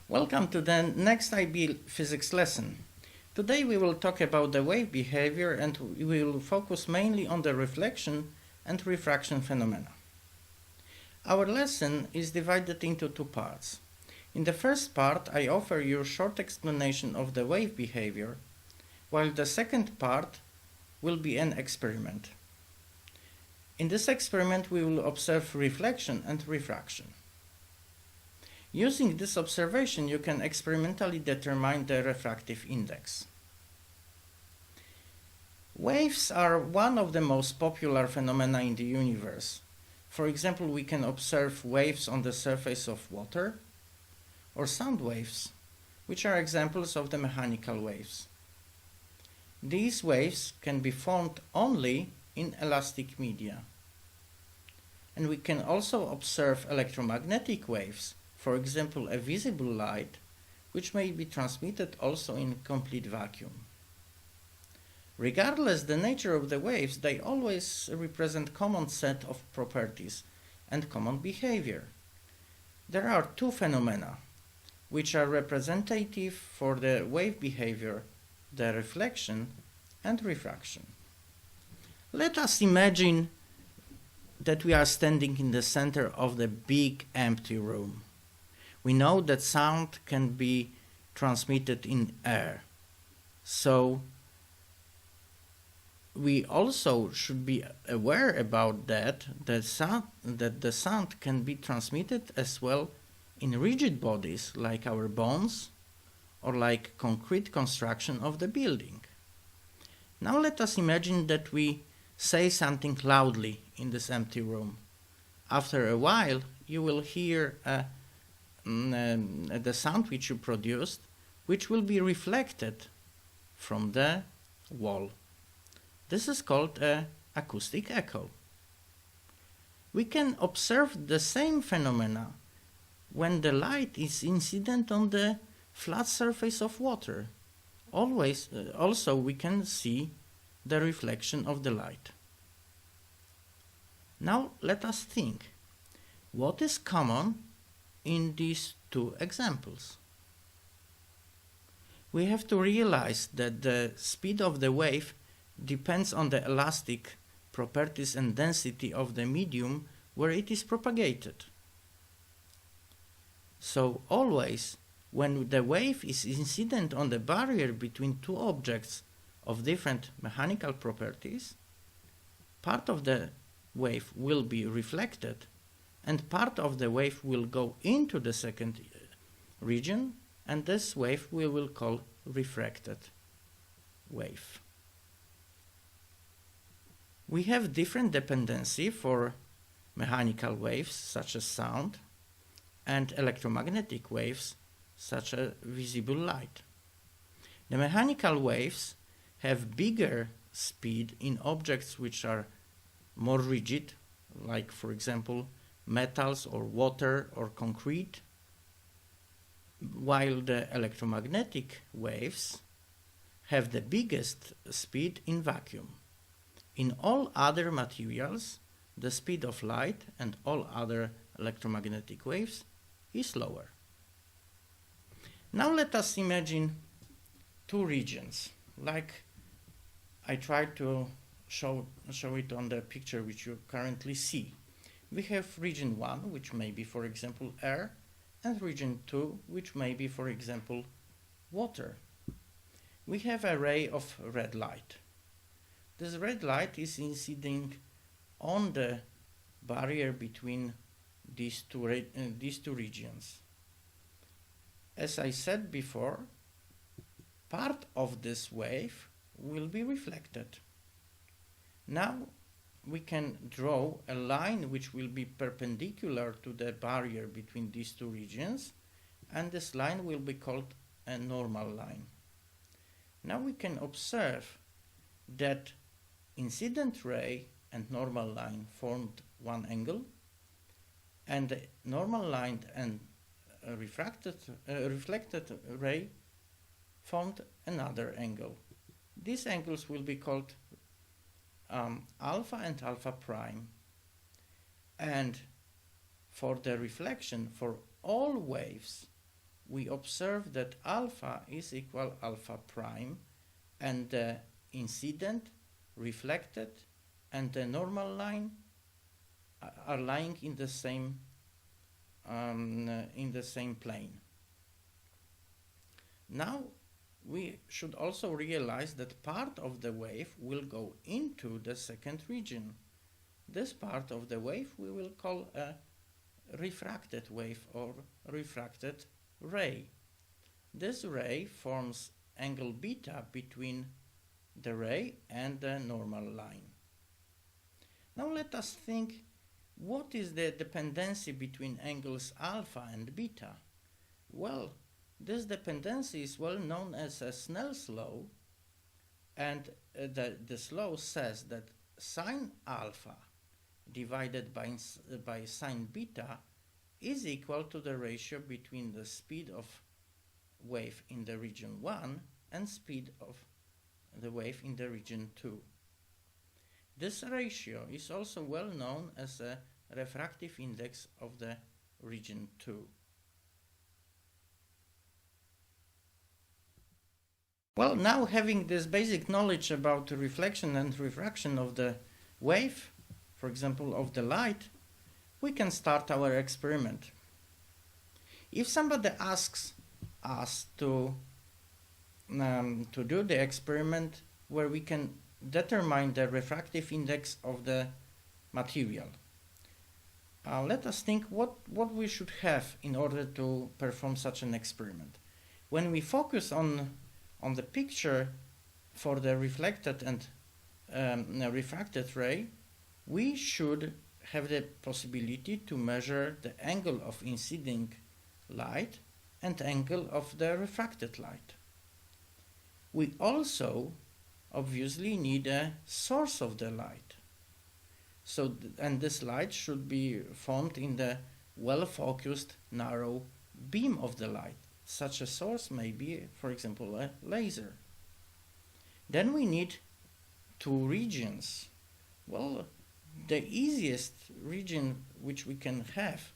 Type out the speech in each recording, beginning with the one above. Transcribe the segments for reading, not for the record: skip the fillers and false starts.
Welcome to the next IB Physics lesson. Today we will talk about the wave behavior and we will focus mainly on the reflection and refraction phenomena. Our lesson is divided into two parts. In the first part I offer you a short explanation of the wave behavior, while the second part will be an experiment. In this experiment we will observe reflection and refraction. Using this observation, you can experimentally determine the refractive index. Waves are one of the most popular phenomena in the universe. For example, we can observe waves on the surface of water or sound waves, which are examples of the mechanical waves. These waves can be formed only in elastic media. And we can also observe electromagnetic waves, for example, a visible light, which may be transmitted also in complete vacuum. Regardless the nature of the waves, they always represent common set of properties and common behavior. There are two phenomena which are representative for the wave behavior, the reflection and refraction. Let us imagine that we are standing in the center of the big empty room. We know that sound can be transmitted in air. So we also should be aware about that the sound can be transmitted as well in rigid bodies like our bones or like concrete construction of the building. Now let us imagine that we say something loudly in this empty room. After a while you will hear the sound which you produced, which will be reflected from the wall. This is called an acoustic echo. We can observe the same phenomena when the light is incident on the flat surface of water. Also we can see the reflection of the light. Now let us think. What is common in these two examples? We have to realize that the speed of the wave depends on the elastic properties and density of the medium where it is propagated. So always when the wave is incident on the barrier between two objects of different mechanical properties, part of the wave will be reflected and part of the wave will go into the second region, and this wave we will call refracted wave. We have different dependency for mechanical waves such as sound and electromagnetic waves such as visible light. The mechanical waves have bigger speed in objects which are more rigid, like for example metals or water or concrete, while the electromagnetic waves have the biggest speed in vacuum. In all other materials, the speed of light and all other electromagnetic waves is lower. Now let us imagine two regions, like I tried to show it on the picture which you currently see. We have region 1, which may be, for example, air, and region 2, which may be, for example, water. We have a ray of red light. This red light is inciding on the barrier between these two regions. As I said before, part of this wave will be reflected. Now we can draw a line which will be perpendicular to the barrier between these two regions, and this line will be called a normal line. Now we can observe that incident ray and normal line formed one angle, and the normal line and reflected ray formed another angle. These angles will be called alpha and alpha prime. And for the reflection, for all waves, we observe that alpha is equal alpha prime, and the incident, reflected, and the normal line are lying in the same plane. Now we should also realize that part of the wave will go into the second region. This part of the wave we will call a refracted wave or refracted ray. This ray forms angle beta between the ray and the normal line. Now let us think, what is the dependency between angles alpha and beta? Well, this dependency is well known as a Snell's law, and this law says that sine alpha divided by sine beta is equal to the ratio between the speed of wave in the region 1 and speed of the wave in the region 2. This ratio is also well known as a refractive index of the region 2. Well, now having this basic knowledge about the reflection and refraction of the wave, for example of the light, we can start our experiment. If somebody asks us to do the experiment where we can determine the refractive index of the material, let us think what we should have in order to perform such an experiment. When we focus on the picture for the reflected and refracted ray, we should have the possibility to measure the angle of inciding light and angle of the refracted light. We also obviously need a source of the light. And this light should be formed in the well-focused narrow beam of the light. Such a source may be, for example, a laser. Then we need two regions. Well, the easiest region which we can have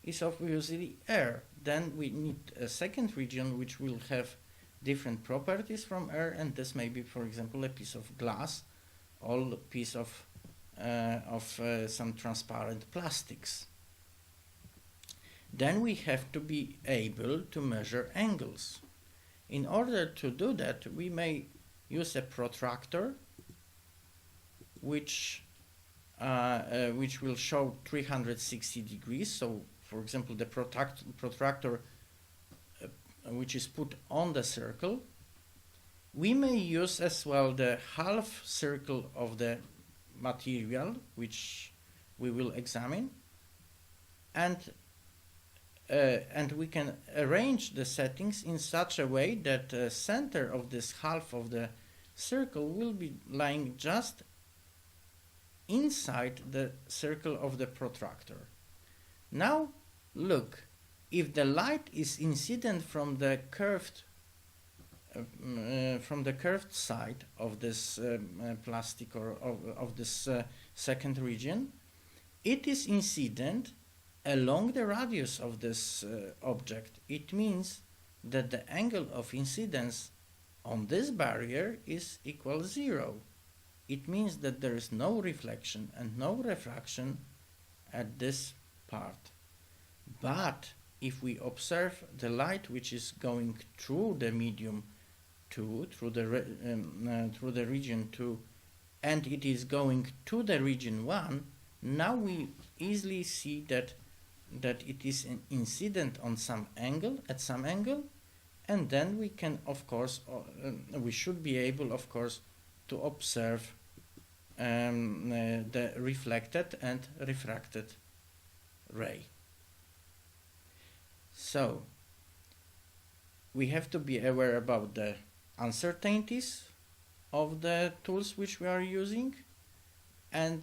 is obviously air. Then we need a second region which will have different properties from air, and this may be, for example, a piece of glass or a piece of some transparent plastics. Then we have to be able to measure angles. In order to do that, we may use a protractor which will show 360 degrees. So, for example, the protractor which is put on the circle. We may use as well the half circle of the material which we will examine, and we can arrange the settings in such a way that the center of this half of the circle will be lying just inside the circle of the protractor. Now look, if the light is incident from the curved side of this plastic or of this second region, it is incident along the radius of this object. It means that the angle of incidence on this barrier is equal 0. It means that there is no reflection and no refraction at this part. But if we observe the light which is going through the medium 2, through the region 2, and it is going to the region 1, now we easily see that it is an incident on some angle, at some angle, and then we can, of course, we should be able, of course, to observe the reflected and refracted ray. So we have to be aware about the uncertainties of the tools which we are using, and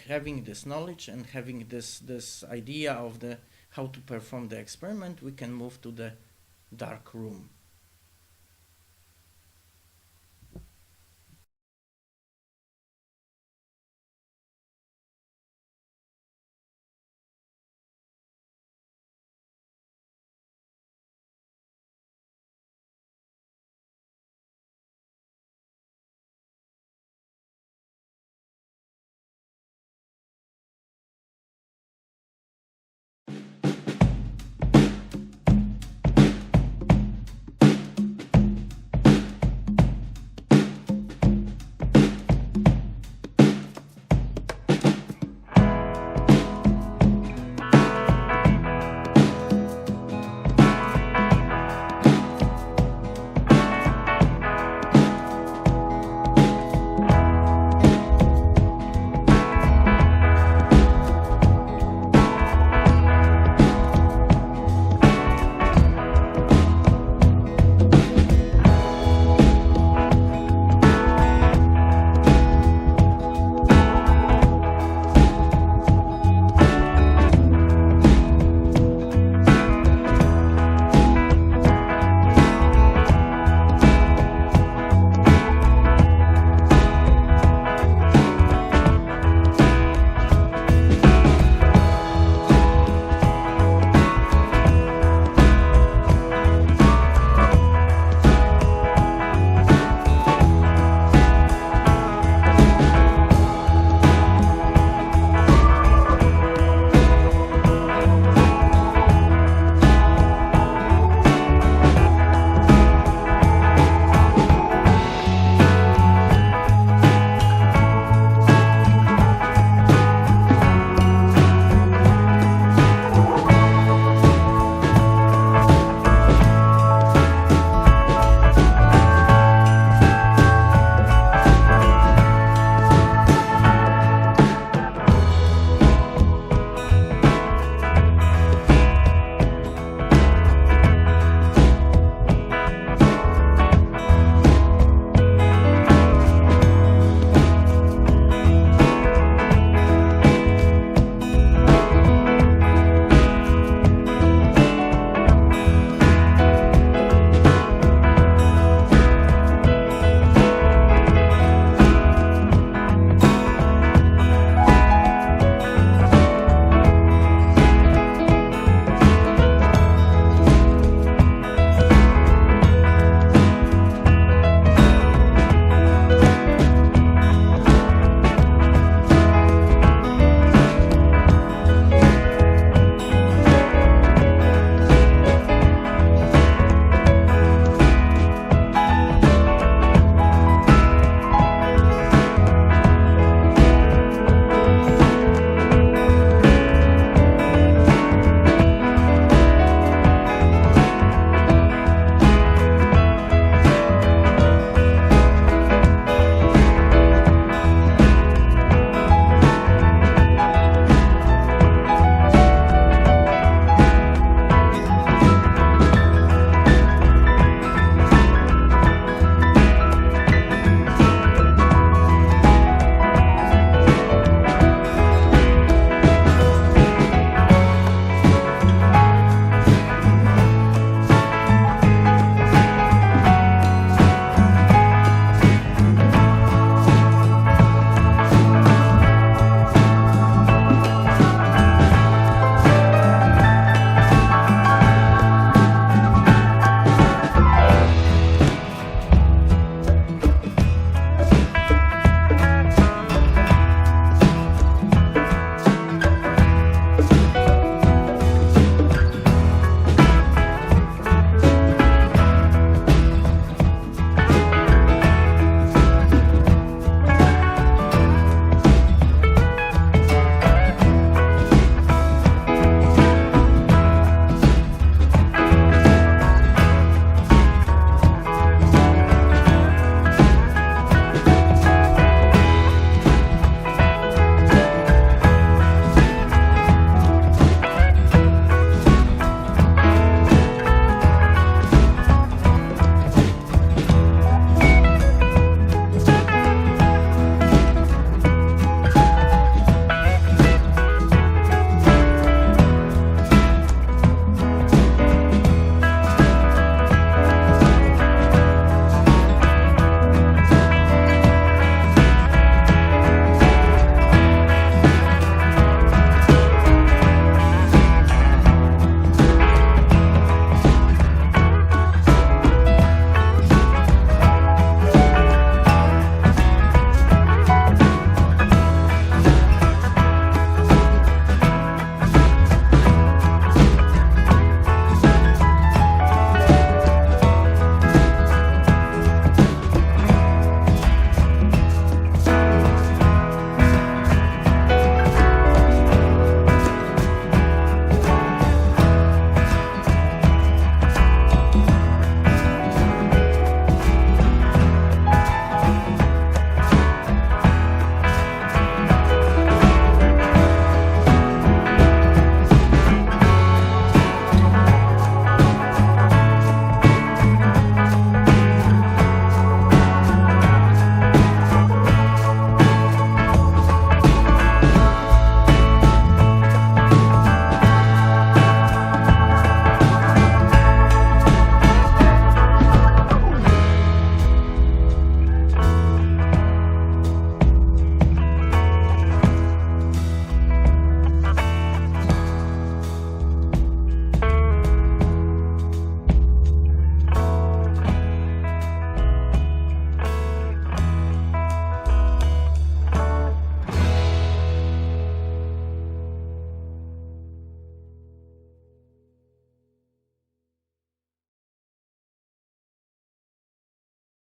having this knowledge and having this idea of how to perform the experiment, we can move to the dark room.